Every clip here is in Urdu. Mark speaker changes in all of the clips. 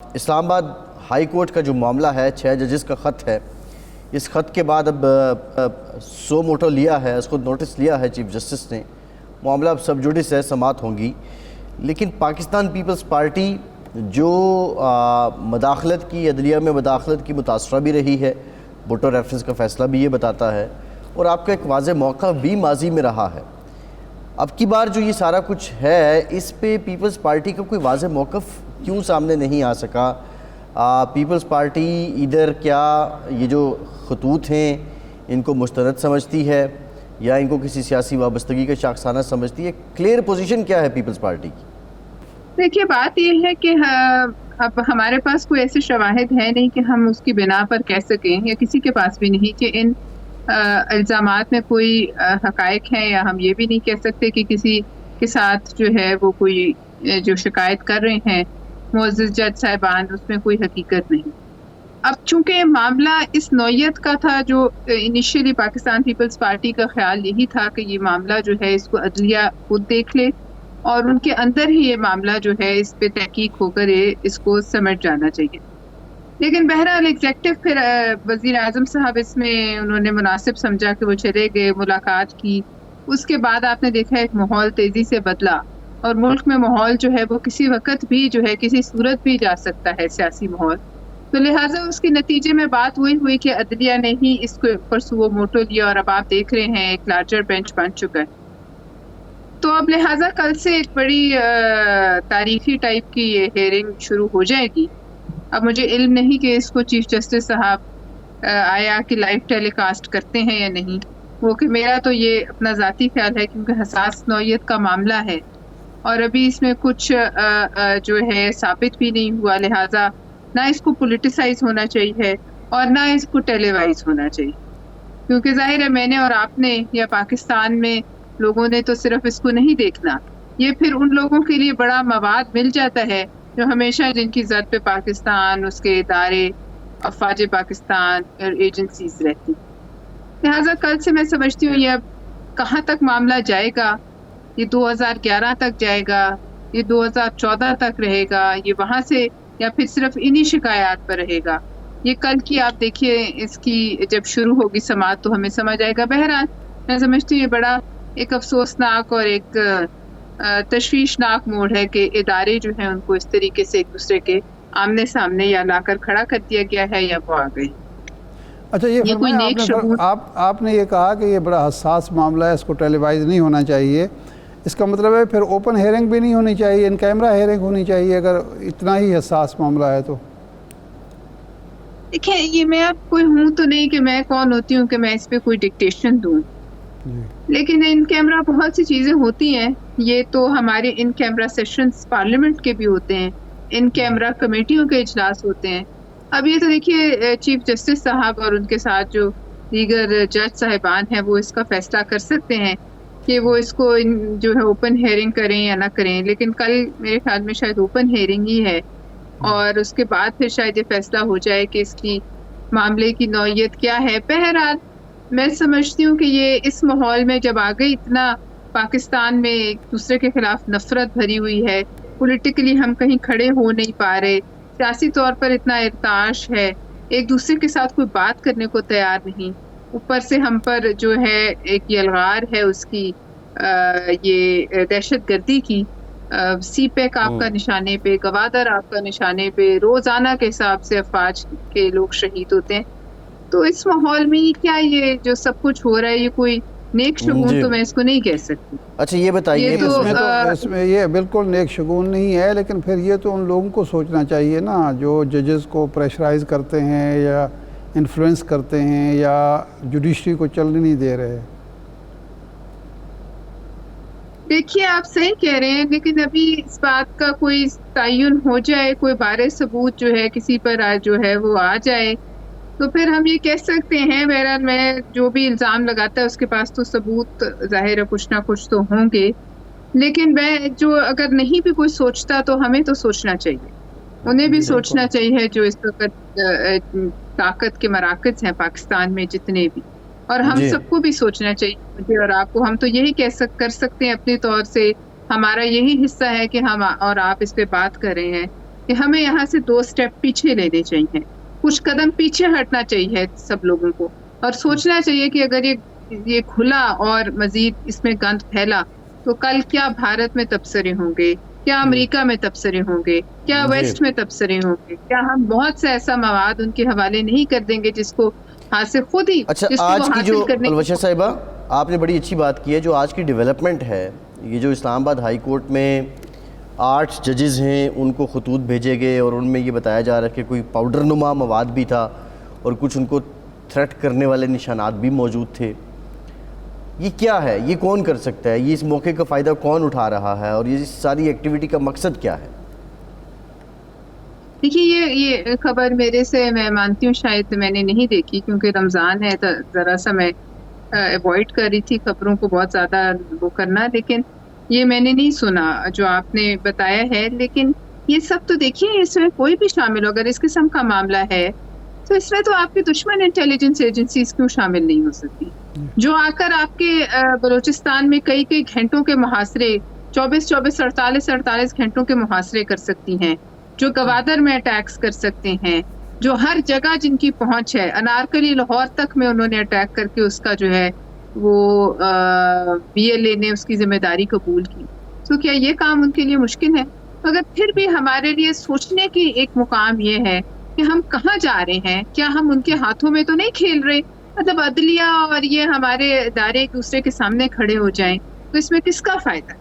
Speaker 1: اسلام آباد ہائی کورٹ کا جو معاملہ ہے 6 ججز کا خط ہے، اس خط کے بعد اب سو موٹو لیا ہے، اس کو نوٹس لیا ہے چیف جسٹس نے، معاملہ اب سب جوڈس ہے، سماعت ہوں گی۔ لیکن پاکستان پیپلز پارٹی جو مداخلت کی، عدلیہ میں مداخلت کی متاثرہ بھی رہی ہے، بھٹو ریفرنس کا فیصلہ بھی یہ بتاتا ہے، اور آپ کا ایک واضح موقع بھی ماضی میں رہا ہے۔ اب کی بار جو یہ سارا کچھ ہے، اس پہ پیپلز پارٹی کا کوئی واضح موقف کیوں سامنے نہیں آ سکا؟ پیپلز پارٹی ادھر کیا یہ جو خطوط ہیں ان کو مستند سمجھتی ہے یا ان کو کسی سیاسی وابستگی کا شاخسانہ سمجھتی ہے؟ کلیئر پوزیشن کیا ہے پیپلز پارٹی کی؟
Speaker 2: دیکھیے، بات یہ ہے کہ اب ہمارے پاس کوئی ایسے شواہد ہے نہیں کہ ہم اس کی بنا پر کہہ سکیں، یا کسی کے پاس بھی نہیں کہ ان الزامات میں کوئی حقائق ہیں، یا ہم یہ بھی نہیں کہہ سکتے کہ کسی کے ساتھ جو ہے وہ کوئی جو شکایت کر رہے ہیں معزز جج صاحبان، اس میں کوئی حقیقت نہیں۔ اب چونکہ معاملہ اس نوعیت کا تھا، جو انیشیلی پاکستان پیپلز پارٹی کا خیال یہی تھا کہ یہ معاملہ جو ہے اس کو عدلیہ خود دیکھ لے، اور ان کے اندر ہی یہ معاملہ جو ہے اس پہ تحقیق ہو کر اس کو سمجھ جانا چاہیے۔ لیکن بہرحال ایگزیکٹو پھر وزیر اعظم صاحب اس میں انہوں نے مناسب سمجھا کہ وہ چلے گئے، ملاقات کی۔ اس کے بعد آپ نے دیکھا ایک ماحول تیزی سے بدلا، اور ملک میں ماحول جو ہے وہ کسی وقت بھی جو ہے کسی صورت بھی جا سکتا ہے، سیاسی ماحول۔ تو لہٰذا اس کے نتیجے میں بات وہی ہوئی کہ عدلیہ نے ہی اس کو پر سو موٹو لیا، اور اب آپ دیکھ رہے ہیں ایک لارجر بینچ بن چکا ہے۔ تو اب لہٰذا کل سے ایک بڑی تاریخی ٹائپ کی یہ ہیئرنگ شروع ہو جائے گی۔ اب مجھے علم نہیں کہ اس کو چیف جسٹس صاحب آیا کہ لائیو ٹیلی کاسٹ کرتے ہیں یا نہیں، وہ کہ میرا تو یہ اپنا ذاتی خیال ہے، کیونکہ حساس نوعیت کا معاملہ ہے اور ابھی اس میں کچھ جو ہے ثابت بھی نہیں ہوا، لہٰذا نہ اس کو پولیٹیسائز ہونا چاہیے اور نہ اس کو ٹیلی وائز ہونا چاہیے، کیونکہ ظاہر ہے میں نے اور آپ نے یا پاکستان میں لوگوں نے تو صرف اس کو نہیں دیکھنا، یہ پھر ان لوگوں کے لیے بڑا مواد مل جاتا ہے جو ہمیشہ جن کی زد پہ پاکستان، اس کے ادارے، افواج پاکستان اور ایجنسیز رہتی۔ لہٰذا کل سے میں سمجھتی ہوں یہ اب کہاں تک معاملہ جائے گا، یہ 2011 تک جائے گا، یہ 2014 تک رہے گا، یہ وہاں سے یا پھر صرف انہی شکایات پر رہے گا، یہ کل کی آپ دیکھیے اس کی جب شروع ہوگی سماعت تو ہمیں سمجھ آئے گا۔ بہرحال میں سمجھتی ہوں یہ بڑا ایک افسوسناک اور ایک تشویشناک موڑ ہے کہ ادارے جو ہیں ان کو اس طریقے سے ایک دوسرے کے آمنے سامنے یا لا کر کھڑا کر دیا گیا ہے یا وہ آ گئے۔
Speaker 3: اچھا، یہ
Speaker 2: کوئی نیک شگون،
Speaker 3: آپ نے یہ کہا کہ یہ بڑا حساس معاملہ ہے، اس کو ٹیلی وائز نہیں ہونا چاہیے، اس کا مطلب ہے پھر اوپن ہیئرنگ بھی نہیں ہونی چاہیے، ان کیمرہ ہیئرنگ ہونی چاہیے اگر اتنا ہی حساس معاملہ ہے تو؟
Speaker 2: دیکھیں یہ میں اب کوئی ہوں تو نہیں کہ میں کون ہوتی ہوں کہ میں اس پہ کوئی ڈکٹیشن دوں، لیکن ان کیمرہ بہت سی چیزیں ہوتی ہیں، یہ تو ہمارے ان کیمرہ سیشنز پارلیمنٹ کے بھی ہوتے ہیں، ان کیمرہ کمیٹیوں کے اجلاس ہوتے ہیں۔ اب یہ تو دیکھیے چیف جسٹس صاحب اور ان کے ساتھ جو دیگر جج صاحبان ہیں وہ اس کا فیصلہ کر سکتے ہیں کہ وہ اس کو جو ہے اوپن ہیئرنگ کریں یا نہ کریں، لیکن کل میرے خیال میں شاید اوپن ہیئرنگ ہی ہے، اور اس کے بعد پھر شاید یہ فیصلہ ہو جائے کہ اس کی معاملے کی نوعیت کیا ہے۔ بہرحال میں سمجھتی ہوں کہ یہ اس ماحول میں جب آگے اتنا پاکستان میں ایک دوسرے کے خلاف نفرت بھری ہوئی ہے، پولیٹیکلی ہم کہیں کھڑے ہو نہیں پا رہے، سیاسی طور پر اتنا ارتعاش ہے، ایک دوسرے کے ساتھ کوئی بات کرنے کو تیار نہیں، اوپر سے ہم پر جو ہے ایک یلغار ہے اس کی یہ دہشت گردی کی، سی پیک آپ کا نشانے پہ، گوادر آپ کا نشانے پہ، روزانہ کے حساب سے افواج کے لوگ شہید ہوتے ہیں۔ تو اس ماحول میں کیا یہ جو سب کچھ ہو رہا ہے یہ کوئی نیک شگون تو میں اس کو نہیں کہہ سکتی۔
Speaker 1: اچھا یہ بتائیے،
Speaker 3: اس میں یہ بالکل نیک شگون نہیں ہے، لیکن پھر یہ تو ان لوگوں کو سوچنا چاہیے نا جو ججز کو پریشرائز کرتے ہیں یا انفلوئنس کرتے ہیں یا جوڈیشری کو چلنے نہیں دے رہے۔
Speaker 2: دیکھیے آپ صحیح کہہ رہے ہیں، لیکن ابھی اس بات کا کوئی تعین ہو جائے، کوئی بارے ثبوت جو ہے کسی پر جو ہے وہ آ جائے تو پھر ہم یہ کہہ سکتے ہیں۔ بہرحال میں جو بھی الزام لگاتا ہے اس کے پاس تو ثبوت ظاہر ہے کچھ نہ کچھ تو ہوں گے، لیکن میں جو اگر نہیں بھی کوئی سوچتا تو ہمیں تو سوچنا چاہیے، انہیں بھی سوچنا چاہیے جو اس وقت طاقت کے مراکز ہیں پاکستان میں جتنے بھی، اور ہم سب کو بھی سوچنا چاہیے، مجھے اور آپ کو۔ ہم تو یہی کر سکتے ہیں اپنے طور سے، ہمارا یہی حصہ ہے کہ ہم اور آپ اس پہ بات کر رہے ہیں، کہ ہمیں یہاں سے 2 اسٹیپ پیچھے لینے چاہیے, کچھ قدم پیچھے ہٹنا چاہیے سب لوگوں کو, اور سوچنا چاہیے کہ اگر یہ کھلا اور مزید اس میں گند پھیلا تو کل کیا بھارت میں تبصرے ہوں گے, کیا امریکہ میں تبصرے ہوں گے, کیا ویسٹ میں تبصرے ہوں گے, کیا ہم بہت سے ایسا مواد ان کے حوالے نہیں کر دیں گے جس کو حاصل خود ہی.
Speaker 1: اچھا, آج کی جو الوشا صاحبہ آپ نے بڑی اچھی بات کی ہے, جو آج کی ڈیولپمنٹ ہے, یہ جو اسلام آباد ہائی کورٹ میں 8 ججز ہیں ان کو خطوط بھیجے گئے اور ان میں یہ بتایا جا رہا ہے کہ کوئی پاؤڈر نما مواد بھی تھا اور کچھ ان کو تھریٹ کرنے والے نشانات بھی موجود تھے, یہ کیا ہے, یہ کون کر سکتا ہے, یہ اس موقع کا فائدہ کون اٹھا رہا ہے, اور یہ ساری ایکٹیویٹی کا مقصد کیا ہے؟
Speaker 2: دیکھیے یہ خبر میرے سے, میں مانتی ہوں شاید میں نے نہیں دیکھی کیونکہ رمضان ہے, تو ذرا سا میں اوائڈ کر رہی تھی خبروں کو بہت زیادہ وہ کرنا, لیکن یہ میں نے نہیں سنا جو آپ نے بتایا ہے. لیکن یہ سب تو دیکھیے اس میں کوئی بھی شامل ہو, اگر اس قسم کا معاملہ ہے تو اس میں تو آپ کی دشمن انٹیلیجنس ایجنسیز کیوں شامل نہیں ہو سکتی, جو آ کر آپ کے بلوچستان میں کئی گھنٹوں کے محاصرے, 24 48 گھنٹوں کے محاصرے کر سکتی ہیں, جو گوادر میں اٹیکس کر سکتے ہیں, جو ہر جگہ جن کی پہنچ ہے, انارکلی لاہور تک میں انہوں نے اٹیک کر کے اس کا جو ہے وہ BLA نے اس کی ذمہ داری قبول کی. تو کیا یہ کام ان کے لیے مشکل ہے؟ مگر پھر بھی ہمارے لیے سوچنے کی ایک مقام یہ ہے کہ ہم کہاں جا رہے ہیں, کیا ہم ان کے ہاتھوں میں تو نہیں کھیل رہے, مطلب عدلیہ اور یہ ہمارے ادارے ایک دوسرے کے سامنے کھڑے ہو جائیں تو اس میں کس کا فائدہ,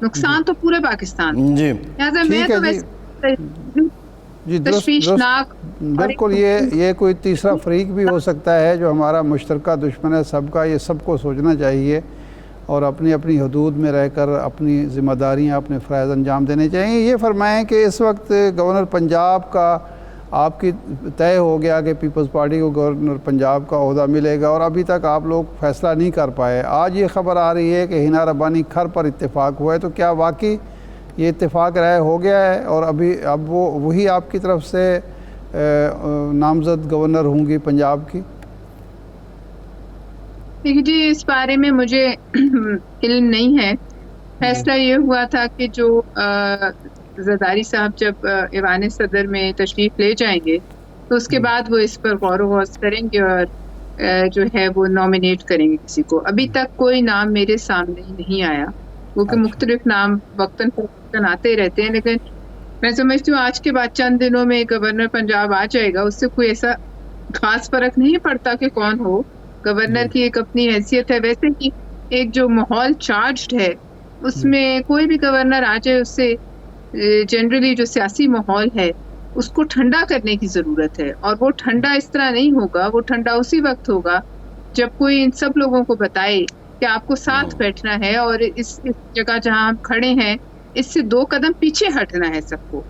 Speaker 2: نقصان تو پورے پاکستان.
Speaker 1: جی
Speaker 2: لہٰذا میں تو
Speaker 3: جی تشویشناک, بالکل یہ کوئی تیسرا فریق بھی ہو سکتا ہے جو ہمارا مشترکہ دشمن ہے سب کا, یہ سب کو سوچنا چاہیے اور اپنی اپنی حدود میں رہ کر اپنی ذمہ داریاں اپنے فرائض انجام دینے چاہیے. یہ فرمائیں کہ اس وقت گورنر پنجاب کا آپ کی طے ہو گیا کہ پیپلز پارٹی کو گورنر پنجاب کا عہدہ ملے گا, اور ابھی تک آپ لوگ فیصلہ نہیں کر پائے. آج یہ خبر آ رہی ہے کہ ہنا ربانی کھر پر اتفاق ہوا ہے, تو کیا واقعی یہ اتفاق رائے ہو گیا ہے اور اب وہی آپ کی طرف سے نامزد گورنر ہوں گی پنجاب کی؟
Speaker 2: دیکھیے جی اس بارے میں مجھے علم نہیں ہے. فیصلہ یہ ہوا تھا کہ جو زرداری صاحب جب ایوان صدر میں تشریف لے جائیں گے تو اس کے بعد وہ اس پر غور و خوض کریں گے اور جو ہے وہ نامینیٹ کریں گے کسی کو. ابھی تک کوئی نام میرے سامنے نہیں آیا, کیونکہ مختلف نام وقتاً فوقتاً آتے رہتے ہیں, لیکن میں سمجھتی ہوں آج کے بعد چند دنوں میں گورنر پنجاب آ جائے گا, اس سے کوئی ایسا خاص فرق نہیں پڑتا کہ کون ہو. گورنر کی ایک اپنی حیثیت ہے, ویسے کہ ایک جو ماحول چارجڈ ہے اس میں کوئی بھی گورنر آ جائے, اس سے جنرلی جو سیاسی ماحول ہے اس کو ٹھنڈا کرنے کی ضرورت ہے, اور وہ ٹھنڈا اس طرح نہیں ہوگا, وہ ٹھنڈا اسی وقت ہوگا جب کوئی ان سب لوگوں کو بتائے کہ آپ کو ساتھ بیٹھنا ہے اور اس جگہ جہاں ہم کھڑے ہیں اس سے 2 قدم پیچھے ہٹنا ہے سب کو.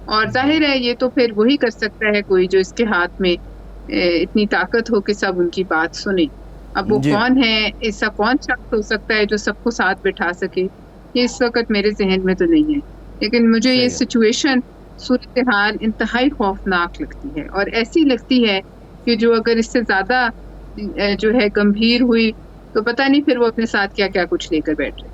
Speaker 2: اور ظاہر ہے یہ تو پھر وہی کر سکتا ہے کوئی جو اس کے ہاتھ میں اتنی طاقت ہو کہ سب ان کی بات سنیں. اب وہ کون ہے, ایسا کون شخص ہو سکتا ہے جو سب کو ساتھ بٹھا سکے, یہ اس وقت میرے ذہن میں تو نہیں ہے. لیکن مجھے یہ سچویشن صورتحال انتہائی خوفناک لگتی ہے, اور ایسی لگتی ہے کہ جو اگر اس سے زیادہ جو ہے گمبھیر ہوئی تو پتہ نہیں پھر وہ اپنے ساتھ کیا کیا کچھ لے کر بیٹھ رہے.